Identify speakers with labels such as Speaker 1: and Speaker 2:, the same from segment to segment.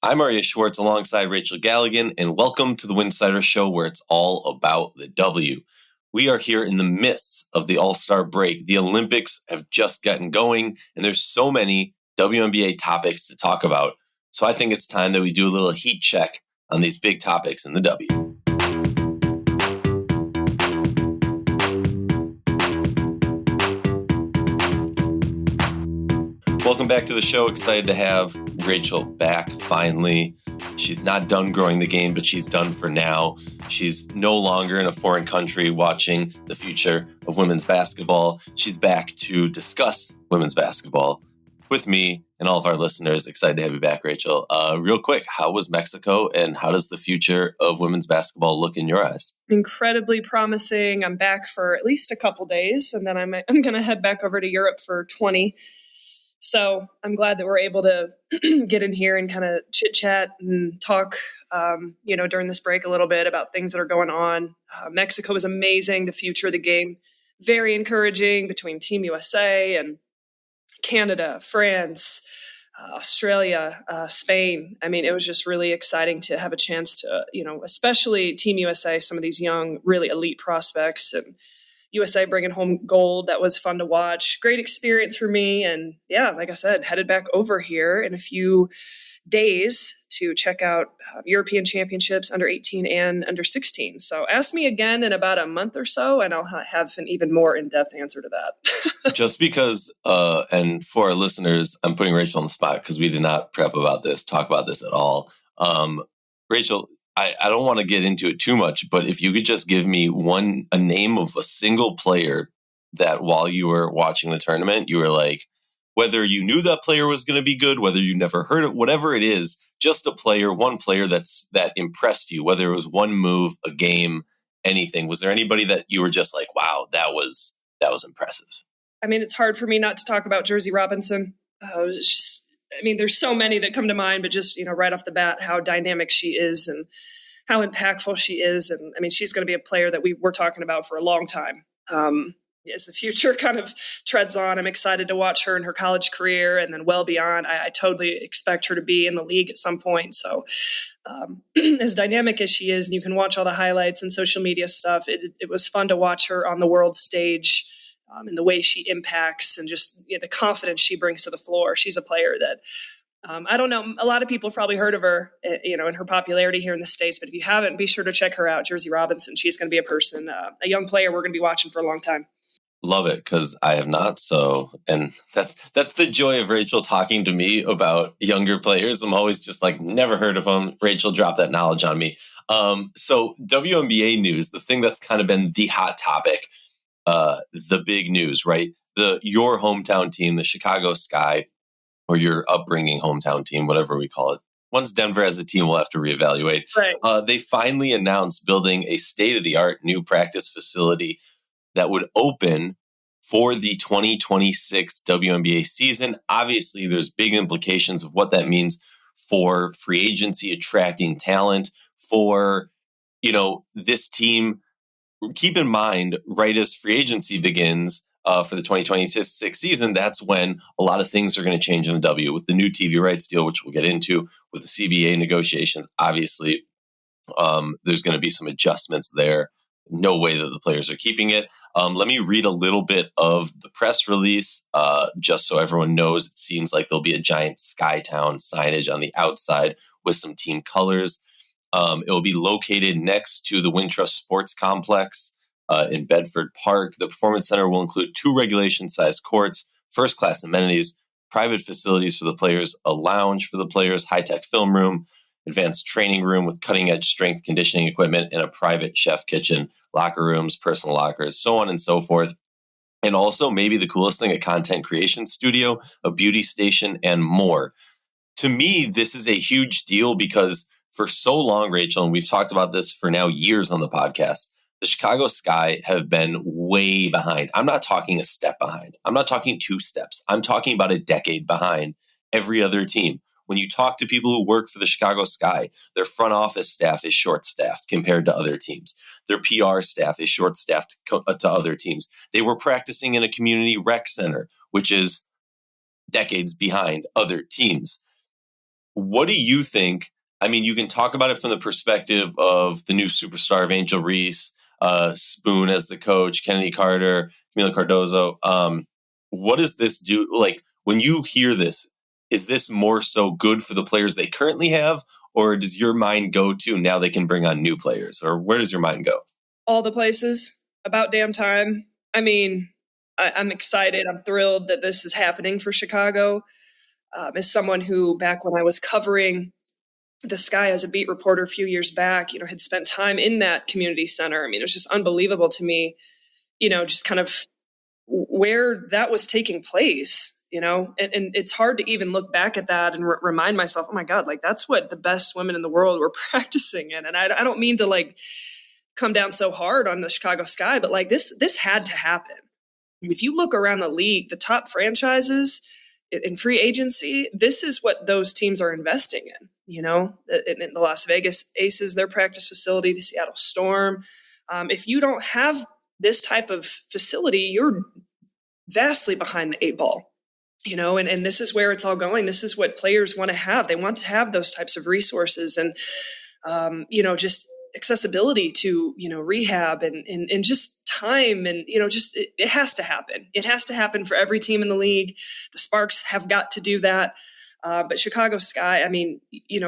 Speaker 1: I'm Arya Schwartz alongside Rachel Galligan, and welcome to the Winsidr Show, where it's all about the W. We are here in the midst of the All-Star break. The Olympics have just gotten going, and there's so many WNBA topics to talk about. So I think it's time that we do a little heat check on these big topics in the W. Welcome back to the show. Excited to have Rachel back finally. She's not done growing the game, but she's done for now. She's no longer in a foreign country watching the future of women's basketball. She's back to discuss women's basketball with me and all of our listeners. Excited to have you back, Rachel. Real quick, how was Mexico and how does the future of women's basketball look in your eyes?
Speaker 2: Incredibly promising. I'm back for at least a couple days, and then I'm going to head back over to Europe for 20. So I'm glad that we're able to get in here and kind of chit chat and talk, during this break a little bit about things that are going on. Mexico is amazing. The future of the game, very encouraging between Team USA and Canada, France, Australia, Spain. I mean, it was just really exciting to have a chance to, especially Team USA, some of these young, really elite prospects, and USA bringing home gold. That was fun to watch. Great experience for me. And yeah, like I said, headed back over here in a few days to check out European championships under 18 and under 16. So ask me again in about a month or so, and I'll have an even more in-depth answer to that.
Speaker 1: Just because, and for our listeners, I'm putting Rachel on the spot because we did not prep about this, talk about this at all. Rachel, I don't want to get into it too much, but if you could just give me a name of a single player that while you were watching the tournament, you were like, whether you knew that player was going to be good, whether you never heard it, whatever it is, just one player that impressed you, whether it was one move, a game, anything. Was there anybody that you were just like, wow, that was impressive?
Speaker 2: I mean, it's hard for me not to talk about Jersey Robinson. There's so many that come to mind, but just, right off the bat, how dynamic she is and how impactful she is. And I mean, she's going to be a player that we're talking about for a long time. As the future kind of treads on, I'm excited to watch her in her college career and then well beyond. I totally expect her to be in the league at some point. So as dynamic as she is, and you can watch all the highlights and social media stuff, it was fun to watch her on the world stage. And the way she impacts and just the confidence she brings to the floor. She's a player that, I don't know, a lot of people have probably heard of her, in her popularity here in the States. But if you haven't, be sure to check her out, Jersey Robinson. She's going to be a young player we're going to be watching for a long time.
Speaker 1: Love it, because I have not. So, and that's the joy of Rachel talking to me about younger players. I'm always just like, never heard of them. Rachel dropped that knowledge on me. So WNBA news, the thing that's kind of been the hot topic, the big news, right? Your hometown team, the Chicago Sky, or your upbringing hometown team, whatever we call it. Once Denver as a team, we'll have to reevaluate.
Speaker 2: Right.
Speaker 1: They finally announced building a state-of-the-art new practice facility that would open for the 2026 WNBA season. Obviously, there's big implications of what that means for free agency, attracting talent for, this team. Keep in mind, right as free agency begins for the 2026 season, that's when a lot of things are going to change in the W with the new TV rights deal, which we'll get into, with the CBA negotiations. Obviously, there's going to be some adjustments there. No way that the players are keeping it. Let me read a little bit of the press release, just so everyone knows. It seems like there'll be a giant Skytown signage on the outside with some team colors. It will be located next to the Wintrust Sports Complex in Bedford Park. The Performance Center will include 2 regulation-sized courts, first-class amenities, private facilities for the players, a lounge for the players, high-tech film room, advanced training room with cutting-edge strength conditioning equipment, and a private chef kitchen, locker rooms, personal lockers, so on and so forth. And also, maybe the coolest thing, a content creation studio, a beauty station, and more. To me, this is a huge deal because for so long, Rachel, and we've talked about this for now years on the podcast, the Chicago Sky have been way behind. I'm not talking a step behind. I'm not talking 2 steps. I'm talking about a decade behind every other team. When you talk to people who work for the Chicago Sky, their front office staff is short-staffed compared to other teams. Their PR staff is short-staffed to other teams. They were practicing in a community rec center, which is decades behind other teams. What do you think? I mean, you can talk about it from the perspective of the new superstar of Angel Reese, Spoon as the coach, Kennedy Carter, Camila Cardozo. What does this do? Like, when you hear this, is this more so good for the players they currently have, or does your mind go to now they can bring on new players, or where does your mind go?
Speaker 2: All the places. About damn time. I mean, I'm excited. I'm thrilled that this is happening for Chicago. As someone who, back when I was covering the Sky as a beat reporter a few years back, had spent time in that community center. I mean, it was just unbelievable to me, just kind of where that was taking place, and it's hard to even look back at that and remind myself, oh my God, like that's what the best women in the world were practicing in. And I don't mean to like come down so hard on the Chicago Sky, but like this had to happen. If you look around the league, the top franchises in free agency, this is what those teams are investing in. In the Las Vegas Aces, their practice facility, the Seattle Storm. If you don't have this type of facility, you're vastly behind the eight ball. And this is where it's all going. This is what players want to have. They want to have those types of resources and, just accessibility to, rehab and just time and, it has to happen. It has to happen for every team in the league. The Sparks have got to do that. But Chicago Sky, I mean,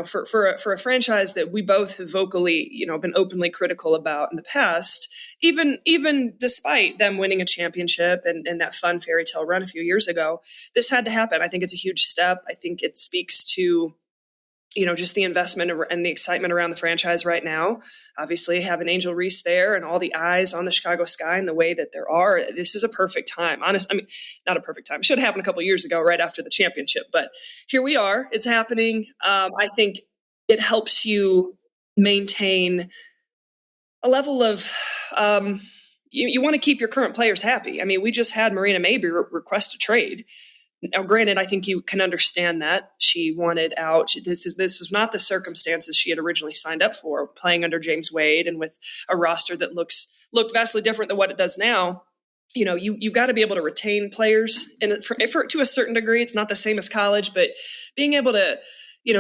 Speaker 2: for a franchise that we both have vocally, been openly critical about in the past, even despite them winning a championship and that fun fairy tale run a few years ago, this had to happen. I think it's a huge step. I think it speaks to, just the investment and the excitement around the franchise right now. Obviously, having Angel Reese there and all the eyes on the Chicago Sky and the way that there are, this is a perfect time. Not a perfect time. It should have happened a couple of years ago, right after the championship. But here we are. It's happening. I think it helps you maintain a level of you want to keep your current players happy. I mean, we just had Marina Mabrey request a trade. Now, granted, I think you can understand that she wanted out. This is not the circumstances she had originally signed up for, playing under James Wade and with a roster that looked vastly different than what it does now. You've got to be able to retain players, and to a certain degree, it's not the same as college, but being able to,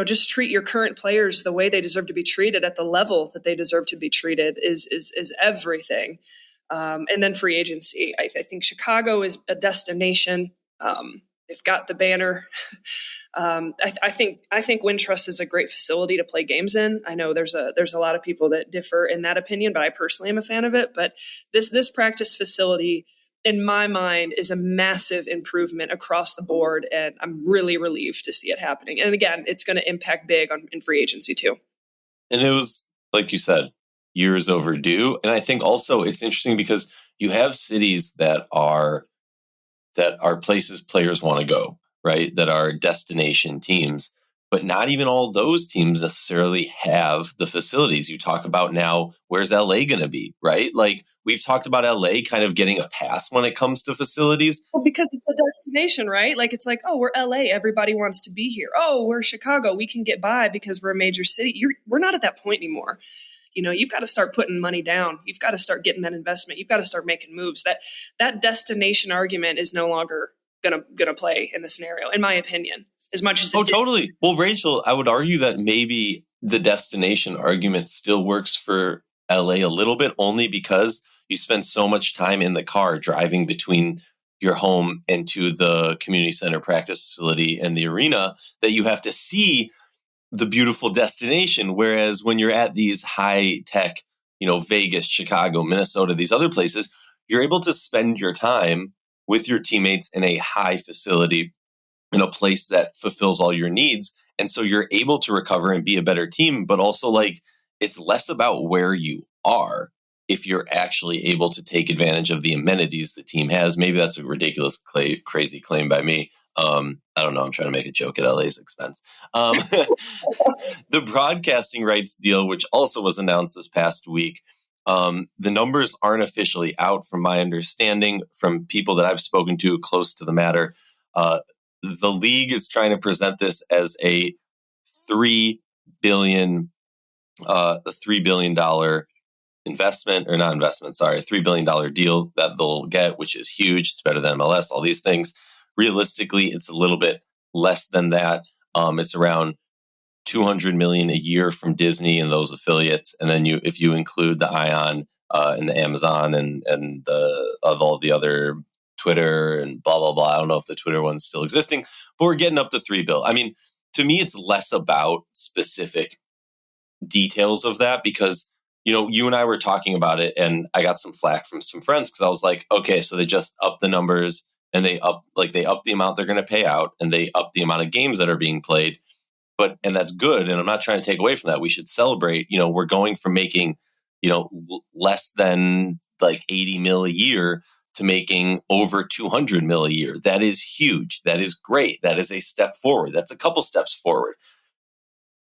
Speaker 2: just treat your current players the way they deserve to be treated at the level that they deserve to be treated is everything. And then free agency. I think Chicago is a destination. They've got the banner. I think Wintrust is a great facility to play games in. I know there's a lot of people that differ in that opinion, but I personally am a fan of it. But this practice facility, in my mind, is a massive improvement across the board, and I'm really relieved to see it happening. And again, it's going to impact big in free agency too.
Speaker 1: And it was, like you said, years overdue. And I think also it's interesting because you have cities that are places players want to go, right? That are destination teams, but not even all those teams necessarily have the facilities. You talk about now, where's LA going to be, right? Like we've talked about LA kind of getting a pass when it comes to facilities.
Speaker 2: Well, because it's a destination, right? Like it's like, oh, we're LA, everybody wants to be here. Oh, we're Chicago, we can get by because we're a major city. We're not at that point anymore. You've got to start putting money down. You've got to start getting that investment. You've got to start making moves. That destination argument is no longer gonna play in the scenario, in my opinion, as much as
Speaker 1: totally. Well, Rachel, I would argue that maybe the destination argument still works for LA a little bit, only because you spend so much time in the car driving between your home and to the community center practice facility and the arena that you have to see the beautiful destination. Whereas when you're at these high tech, Vegas, Chicago, Minnesota, these other places, you're able to spend your time with your teammates in a high facility, in a place that fulfills all your needs. And so you're able to recover and be a better team, but also like it's less about where you are if you're actually able to take advantage of the amenities the team has. Maybe that's a ridiculous, crazy claim by me. I don't know. I'm trying to make a joke at LA's expense. The broadcasting rights deal, which also was announced this past week, the numbers aren't officially out from my understanding from people that I've spoken to close to the matter. The league is trying to present this as a $3 billion investment, or not investment, sorry, $3 billion deal that they'll get, which is huge. It's better than MLS, all these things. Realistically, it's a little bit less than that. It's around $200 million a year from Disney and those affiliates, and then if you include the Ion and the Amazon and of all the other Twitter and blah blah blah. I don't know if the Twitter one's still existing, but we're getting up to $3 billion. I mean, to me, it's less about specific details of that because you and I were talking about it, and I got some flack from some friends because I was like, okay, so they just up the numbers and they up the amount they're going to pay out, and they up the amount of games that are being played. And that's good. And I'm not trying to take away from that. We should celebrate. We're going from making, less than like 80 mil a year to making over 200 mil a year. That is huge. That is great. That is a step forward. That's a couple steps forward.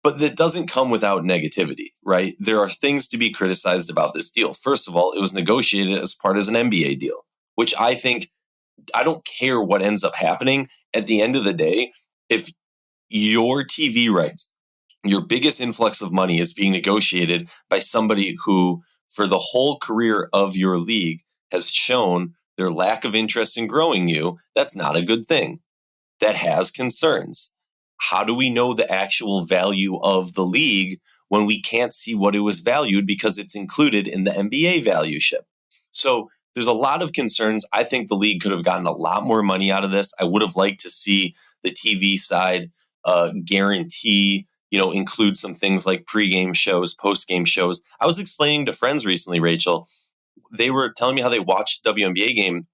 Speaker 1: But that doesn't come without negativity, right? There are things to be criticized about this deal. First of all, it was negotiated as part of an NBA deal, which I think, I don't care what ends up happening. At the end of the day, if your TV rights, your biggest influx of money is being negotiated by somebody who, for the whole career of your league, has shown their lack of interest in growing you, that's not a good thing. That has concerns. How do we know the actual value of the league when we can't see what it was valued because it's included in the NBA value ship? So there's a lot of concerns. I think the league could have gotten a lot more money out of this. I would have liked to see the TV side guarantee, include some things like pregame shows, postgame shows. I was explaining to friends recently, Rachel, they were telling me how they watched the WNBA game,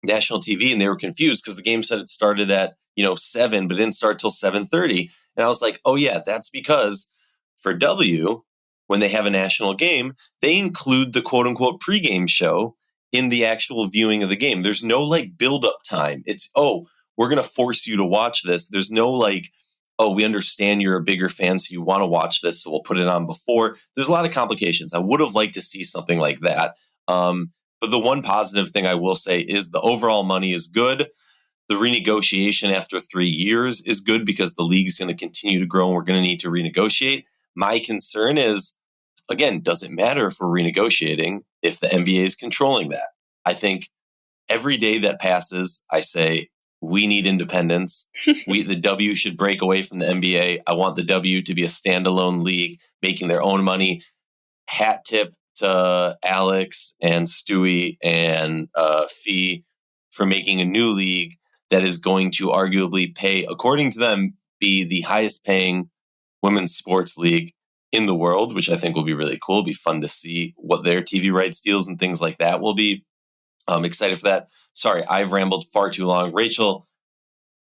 Speaker 1: national TV, and they were confused because the game said it started at 7, but didn't start till 7:30. And I was like, oh yeah, that's because for W, when they have a national game, they include the quote unquote pregame show in the actual viewing of the game. There's no like build up time. It's, oh, we're going to force you to watch this. There's no like, oh, we understand you're a bigger fan, so you want to watch this, so we'll put it on before. There's a lot of complications. I would have liked to see something like that. But the one positive thing I will say is the overall money is good. The renegotiation after 3 years is good because the league's going to continue to grow and we're going to need to renegotiate. My concern is, again, does it matter if we're renegotiating if the NBA is controlling that? I think every day that passes, I say, we need independence. The W should break away from the NBA. I want the W to be a standalone league, making their own money. Hat tip to Alex and Stewie and Fee for making a new league that is going to arguably pay, according to them, be the highest paying women's sports league in the world, which I think will be really cool. It'll be fun to see what their TV rights deals and things like that will be. I'm excited for that. Sorry, I've rambled far too long. Rachel,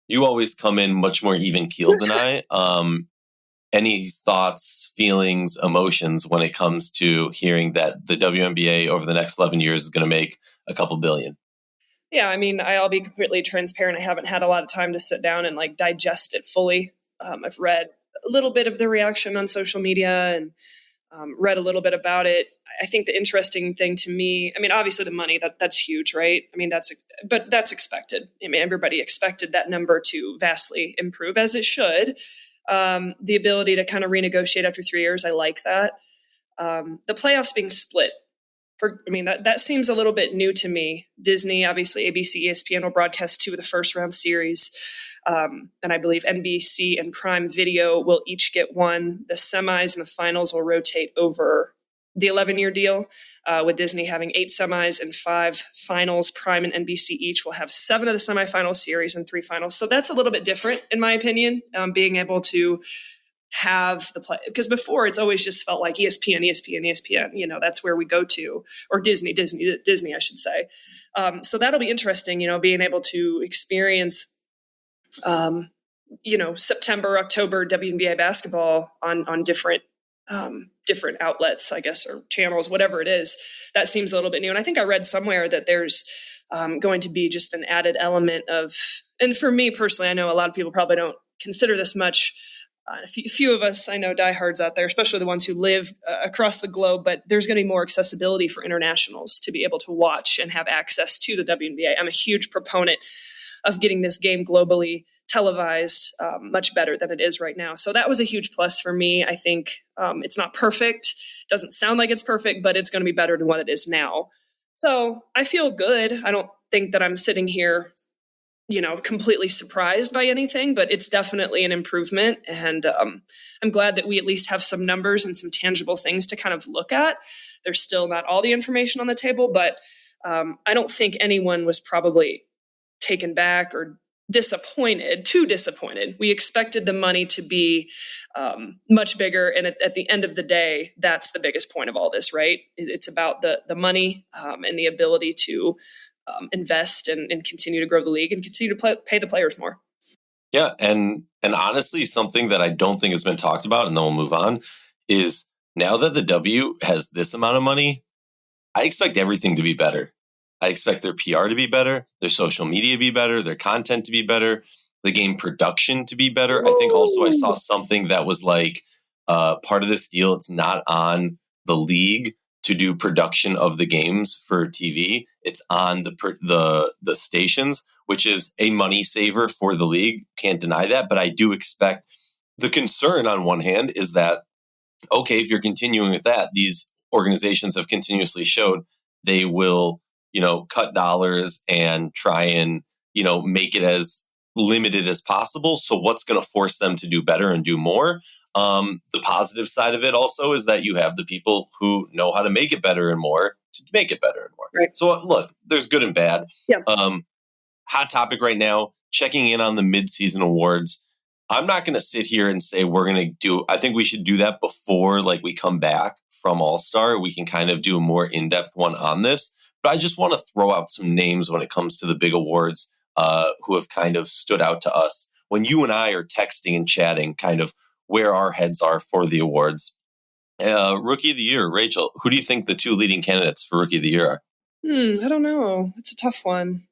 Speaker 1: you always come in much more even-keeled than I. Any thoughts, feelings, emotions when it comes to hearing that the WNBA over the next 11 years is going to make a couple billion?
Speaker 2: Yeah, I mean, I'll be completely transparent. I haven't had a lot of time to sit down and like digest it fully. I've read a little bit of the reaction on social media and read a little bit about it. I think the interesting thing to me, I mean, obviously the money, that's huge, right? I mean, but that's expected. I mean, everybody expected that number to vastly improve, as it should. The ability to kind of renegotiate after 3 years, I like that. The playoffs being split, that seems a little bit new to me. Disney, obviously, ABC, ESPN will broadcast 2 of the first round series. And I believe NBC and Prime Video will each get 1. The semis and the finals will rotate over the 11-year deal, with Disney having 8 semis and 5 finals. Prime and NBC each will have 7 of the semifinal series and 3 finals. So that's a little bit different, in my opinion, being able to have the play. Because before, it's always just felt like ESPN. That's where we go to. Or Disney, I should say. So that'll be interesting, being able to experience September, October WNBA basketball on different outlets, I guess, or channels, whatever it is. That seems a little bit new. And I think I read somewhere that there's going to be just an added element of, and for me personally, I know a lot of people probably don't consider this much. A few of us, I know, diehards out there, especially the ones who live across the globe, but there's going to be more accessibility for internationals to be able to watch and have access to the WNBA. I'm a huge proponent of getting this game globally televised much better than it is right now. So that was a huge plus for me. I think it's not perfect. Doesn't sound like it's perfect, but it's going to be better than what it is now. So I feel good. I don't think that I'm sitting here completely surprised by anything, but it's definitely an improvement. And I'm glad that we at least have some numbers and some tangible things to kind of look at. There's still not all the information on the table, but I don't think anyone was probably taken back or too disappointed. We expected the money to be much bigger. And at the end of the day, that's the biggest point of all this, right? It's about the money and the ability to invest and continue to grow the league and continue to pay the players more.
Speaker 1: Yeah. And honestly, something that I don't think has been talked about, and then we'll move on, is now that the W has this amount of money, I expect everything to be better. I expect their PR to be better, their social media to be better, their content to be better, the game production to be better. I think also I saw something that was like part of this deal. It's not on the league to do production of the games for TV. It's on the stations, which is a money saver for the league. Can't deny that. But I do expect the concern on one hand is that, okay, if you're continuing with that, these organizations have continuously showed they will, cut dollars and try and, make it as limited as possible. So what's going to force them to do better and do more? The positive side of it also is that you have the people who know how to make it better and more to make it better and more.
Speaker 2: Right.
Speaker 1: So look, there's good and bad.
Speaker 2: Yeah.
Speaker 1: Hot topic right now, checking in on the mid-season awards. I'm not going to sit here and say I think we should do that before we come back from All-Star. We can kind of do a more in-depth one on this. But I just want to throw out some names when it comes to the big awards who have kind of stood out to us when you and I are texting and chatting kind of where our heads are for the awards. Rookie of the Year, Rachel, who do you think the two leading candidates for Rookie of the Year are?
Speaker 2: I don't know. That's a tough one.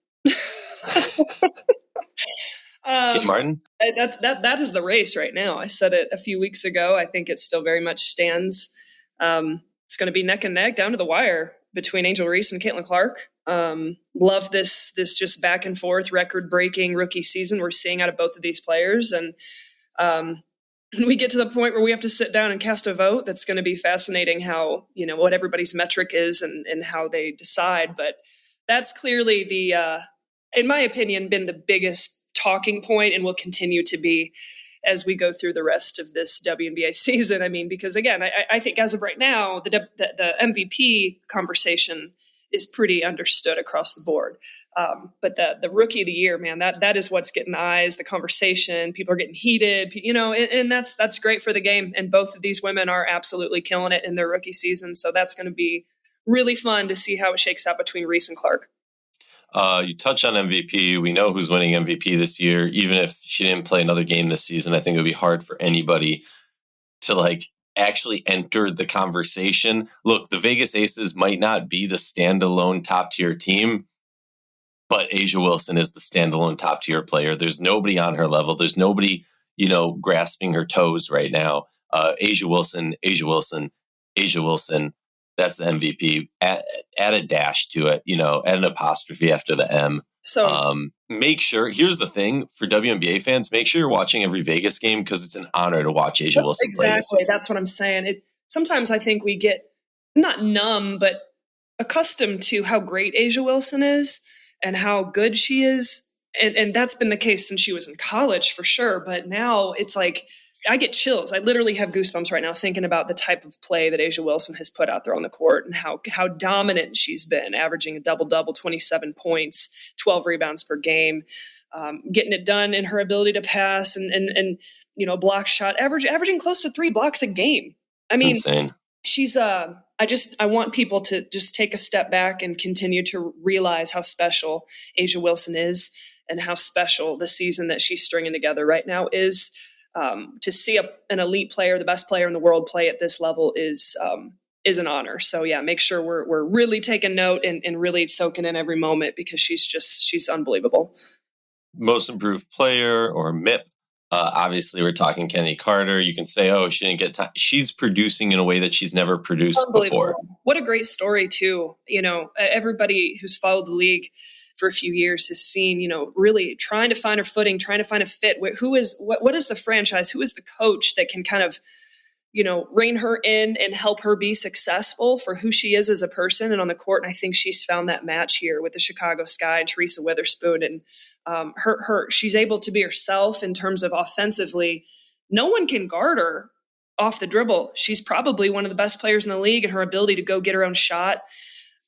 Speaker 1: Kate Martin?
Speaker 2: That is the race right now. I said it a few weeks ago. I think it still very much stands. It's going to be neck and neck down to the wire between Angel Reese and Caitlin Clark. Love this just back and forth record-breaking rookie season we're seeing out of both of these players. And when we get to the point where we have to sit down and cast a vote, that's going to be fascinating how, what everybody's metric is and how they decide. But that's clearly in my opinion, been the biggest talking point and will continue to be as we go through the rest of this WNBA season. I mean, because again, I think as of right now, the MVP conversation is pretty understood across the board. But the Rookie of the Year, man, that is what's getting the eyes, the conversation. People are getting heated, and that's great for the game. And both of these women are absolutely killing it in their rookie season. So that's going to be really fun to see how it shakes out between Reese and Clark.
Speaker 1: You touch on MVP. We know who's winning MVP this year. Even if she didn't play another game this season, I think it would be hard for anybody to actually enter the conversation. Look, the Vegas Aces might not be the standalone top tier team, but A'ja Wilson is the standalone top tier player. There's nobody on her level. There's nobody, grasping her toes right now. A'ja Wilson. That's the MVP. Add a dash to it, add an apostrophe after the M.
Speaker 2: So
Speaker 1: make sure, here's the thing for WNBA fans, make sure you're watching every Vegas game because it's an honor to watch A'ja Wilson play this season.
Speaker 2: That's what I'm saying. Sometimes I think we get not numb, but accustomed to how great A'ja Wilson is and how good she is. And that's been the case since she was in college for sure. But now it's I get chills. I literally have goosebumps right now thinking about the type of play that A'ja Wilson has put out there on the court and how dominant she's been, averaging a double-double, 27 points, 12 rebounds per game, getting it done in her ability to pass and block shot, averaging close to 3 blocks a game. I mean,
Speaker 1: insane.
Speaker 2: She's I want people to just take a step back and continue to realize how special A'ja Wilson is and how special the season that she's stringing together right now is. To see an elite player, the best player in the world, play at this level is an honor. So yeah, make sure we're really taking note and really soaking in every moment because she's unbelievable.
Speaker 1: Most improved player or MIP. Obviously, we're talking Kenny Carter. You can say, oh, she didn't get time. She's producing in a way that she's never produced before.
Speaker 2: What a great story too. Everybody who's followed the league for a few years has seen, really trying to find her footing, trying to find a fit. What is the franchise? Who is the coach that can kind of, rein her in and help her be successful for who she is as a person and on the court? And I think she's found that match here with the Chicago Sky and Teresa Witherspoon. And She's able to be herself in terms of offensively. No one can guard her off the dribble. She's probably one of the best players in the league, and her ability to go get her own shot.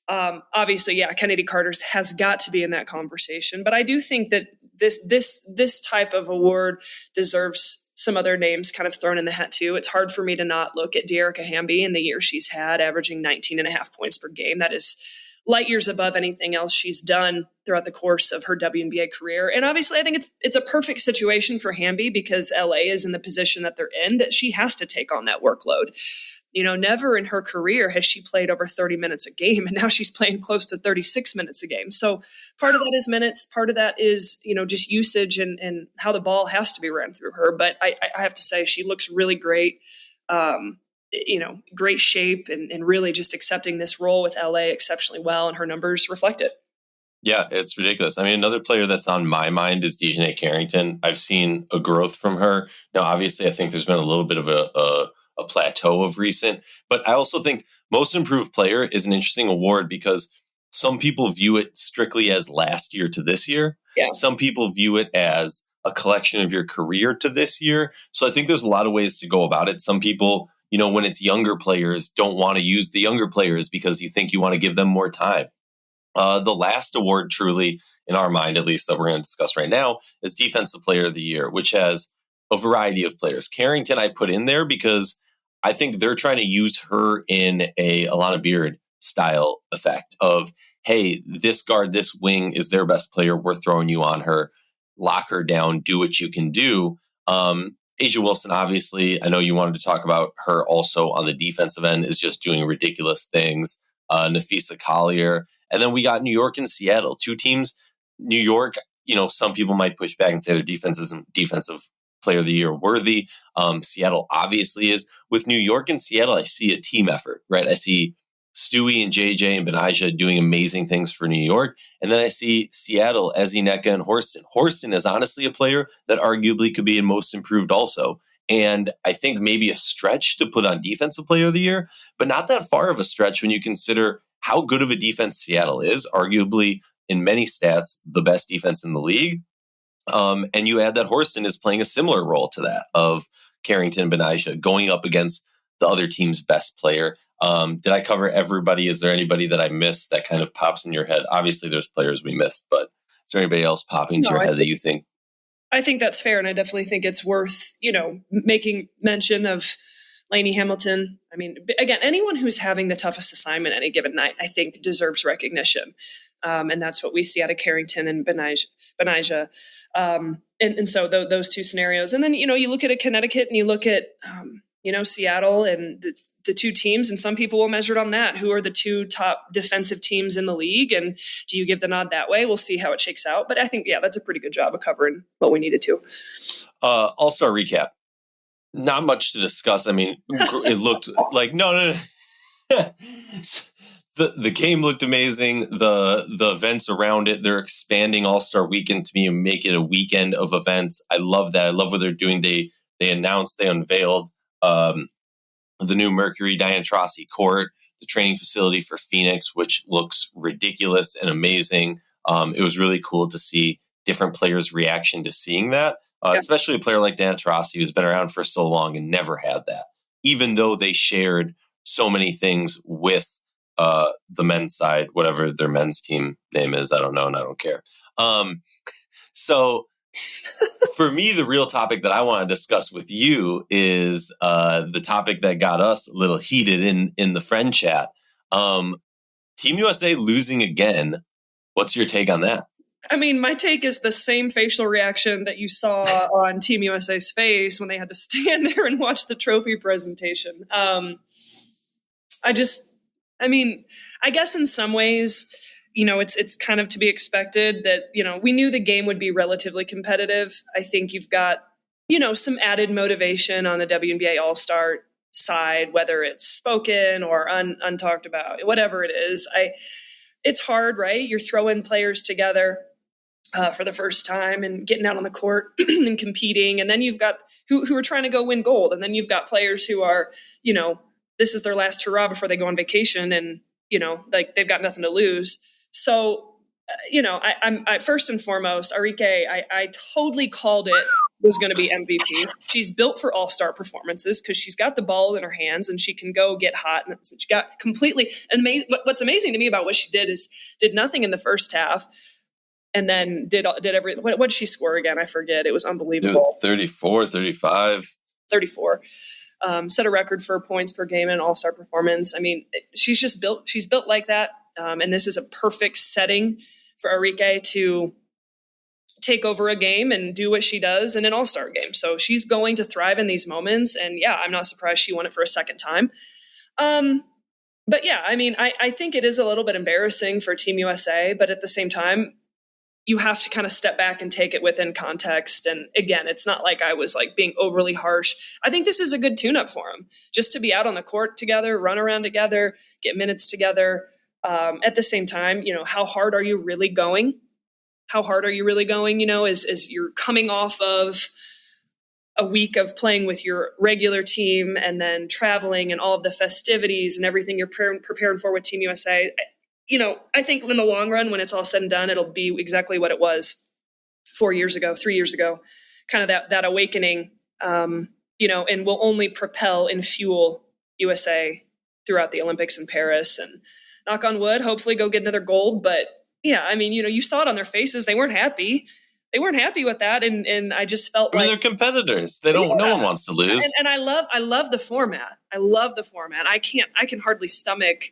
Speaker 2: Obviously, yeah, Kennedy Carter has got to be in that conversation. But I do think that this type of award deserves some other names kind of thrown in the hat too. It's hard for me to not look at Dearica Hamby in the year she's had, averaging 19 and a half points per game. That is light years above anything else she's done throughout the course of her WNBA career. And obviously, I think it's a perfect situation for Hamby because LA is in the position that they're in, that she has to take on that workload. Never in her career has she played over 30 minutes a game, and now she's playing close to 36 minutes a game. So part of that is minutes, part of that is, just usage and how the ball has to be ran through her. But I have to say, she looks really great, great shape and really just accepting this role with LA exceptionally well, and her numbers reflect it.
Speaker 1: Yeah, it's ridiculous. I mean, another player that's on my mind is Dejanay Carrington. I've seen a growth from her. Now, obviously, I think there's been a little bit of a plateau of recent, but I also think most improved player is an interesting award because some people view it strictly as last year to this year.
Speaker 2: Yeah.
Speaker 1: Some people view it as a collection of your career to this year. So I think there's a lot of ways to go about it. Some people, when it's younger players, don't want to use the younger players because you think you want to give them more time. The last award, truly, in our mind, at least, that we're going to discuss right now, is Defensive Player of the Year, which has a variety of players. Carrington I put in there because I think they're trying to use her in a Alana Beard style effect of, hey, this guard, this wing is their best player. We're throwing you on her. Lock her down. Do what you can do. Asia Wilson, obviously, I know you wanted to talk about her also on the defensive end, is just doing ridiculous things. Nafisa Collier. And then we got New York and Seattle, two teams. New York, some people might push back and say their defense isn't Defensive Player of the Year worthy. Seattle obviously is. With New York and Seattle, I see a team effort, right? I see Stewie and JJ and Benijah doing amazing things for New York. And then I see Seattle, Ezineka and Horston. Horston is honestly a player that arguably could be in most improved also. And I think maybe a stretch to put on Defensive Player of the Year, but not that far of a stretch when you consider how good of a defense Seattle is, arguably in many stats, the best defense in the league. And you add that Horston is playing a similar role to that of Carrington, Benijah, going up against the other team's best player. Did I cover everybody? Is there anybody that I missed that kind of pops in your head? Obviously, there's players we missed, but is there anybody else popping to your head that you think?
Speaker 2: I think that's fair, and I definitely think it's worth, making mention of Lainey Hamilton. I mean, again, anyone who's having the toughest assignment any given night, I think deserves recognition. And that's what we see out of Carrington and Benijah. And so those two scenarios. And then, you look at a Connecticut and you look at, Seattle and the two teams, and some people will measure it on that. Who are the two top defensive teams in the league? And do you give the nod that way? We'll see how it shakes out. But I think, that's a pretty good job of covering what we needed to.
Speaker 1: All-Star recap. Not much to discuss. I mean, it looked like, no. The game looked amazing. The events around it, they're expanding All-Star Weekend to me and make it a weekend of events. I love that. I love what they're doing. They unveiled the new Mercury Diane Taurasi court, the training facility for Phoenix, which looks ridiculous and amazing. It was really cool to see different players' reaction to seeing that, especially a player like Diane Taurasi, who's been around for so long and never had that, even though they shared so many things with the men's side, whatever their men's team name is. I don't know, and I don't care. So for me, the real topic that I want to discuss with you is the topic that got us a little heated in the friend chat. Team USA losing again. What's your take on that?
Speaker 2: I mean, my take is the same facial reaction that you saw on Team USA's face when they had to stand there and watch the trophy presentation. I guess in some ways, it's kind of to be expected that, we knew the game would be relatively competitive. I think you've got, some added motivation on the WNBA All-Star side, whether it's spoken or untalked about, whatever it is. It's hard, right? You're throwing players together for the first time and getting out on the court and competing. And then you've got who are trying to go win gold. And then you've got players who are, this is their last hurrah before they go on vacation and, they've got nothing to lose. So I first and foremost, Arike, I totally called it was going to be MVP. She's built for all-star performances because she's got the ball in her hands and she can go get hot. And she got completely amazing. What's amazing to me about what she did is did nothing in the first half and then did every. What did she score again? I forget. It was unbelievable.
Speaker 1: 34, 35.
Speaker 2: 34. Set a record for points per game in an all-star performance. I mean, she's built like that. And this is a perfect setting for Arike to take over a game and do what she does in an all-star game. So she's going to thrive in these moments. And yeah, I'm not surprised she won it for a second time. But yeah, I mean, I think it is a little bit embarrassing for Team USA, but at the same time, you have to kind of step back and take it within context. And again, it's not like I was like being overly harsh. I think this is a good tune-up for them, just to be out on the court together, run around together, get minutes together. At the same time, how hard are you really going? How hard are you really going? As you're coming off of a week of playing with your regular team and then traveling and all of the festivities and everything you're preparing for with Team USA. I think in the long run, when it's all said and done, it'll be exactly what it was 3 years ago, kind of that awakening, and will only propel and fuel USA throughout the Olympics in Paris. And knock on wood, hopefully go get another gold. But yeah, I mean, you saw it on their faces. They weren't happy. They weren't happy with that. And I just felt like
Speaker 1: they're competitors. They don't, no one wants to lose.
Speaker 2: And I love the format. I love the format. I can hardly stomach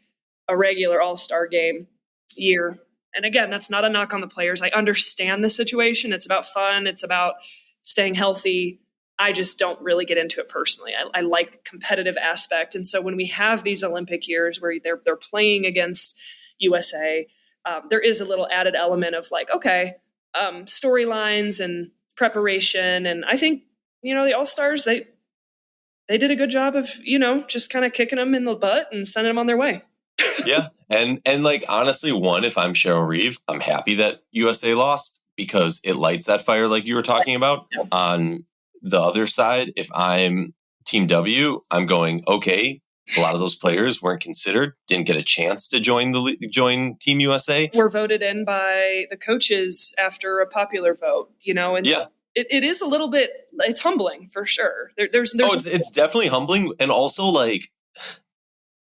Speaker 2: a regular all-star game year. And again, that's not a knock on the players. I understand the situation. It's about fun. It's about staying healthy. I just don't really get into it personally. I like the competitive aspect. And so when we have these Olympic years where they're playing against USA, there is a little added element of like, okay, storylines and preparation. And I think, the All-Stars, they did a good job of, just kind of kicking them in the butt and sending them on their way.
Speaker 1: Yeah. And like, honestly, if I'm Cheryl Reeve, I'm happy that USA lost because it lights that fire like you were talking about. On the other side, if I'm Team W, I'm going, okay, a lot of those players weren't considered, didn't get a chance to join Team USA.
Speaker 2: Were voted in by the coaches after a popular vote, and
Speaker 1: yeah.
Speaker 2: So it is a little bit, it's humbling for sure.
Speaker 1: It's definitely humbling. And also, like,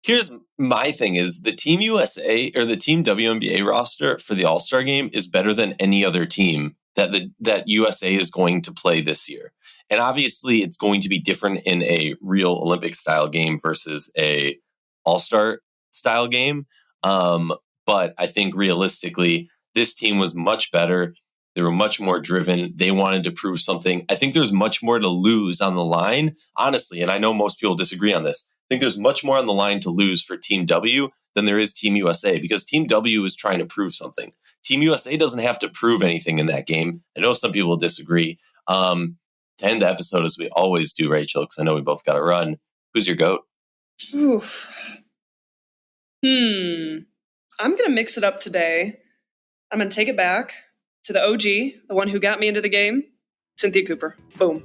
Speaker 1: here's my thing is the Team USA or the Team WNBA roster for the All-Star game is better than any other team that USA is going to play this year. And obviously it's going to be different in a real Olympic style game versus a All-Star style game. But I think realistically, this team was much better. They were much more driven. They wanted to prove something. I think there's much more to lose on the line, honestly. And I know most people disagree on this. I think there's much more on the line to lose for Team W than there is Team USA because Team W is trying to prove something. Team USA doesn't have to prove anything in that game. I know some people disagree. To end the episode, as we always do, Rachel, because I know we both got to run. Who's your GOAT?
Speaker 2: Oof. I'm going to mix it up today. I'm going to take it back to the OG, the one who got me into the game, Cynthia Cooper. Boom.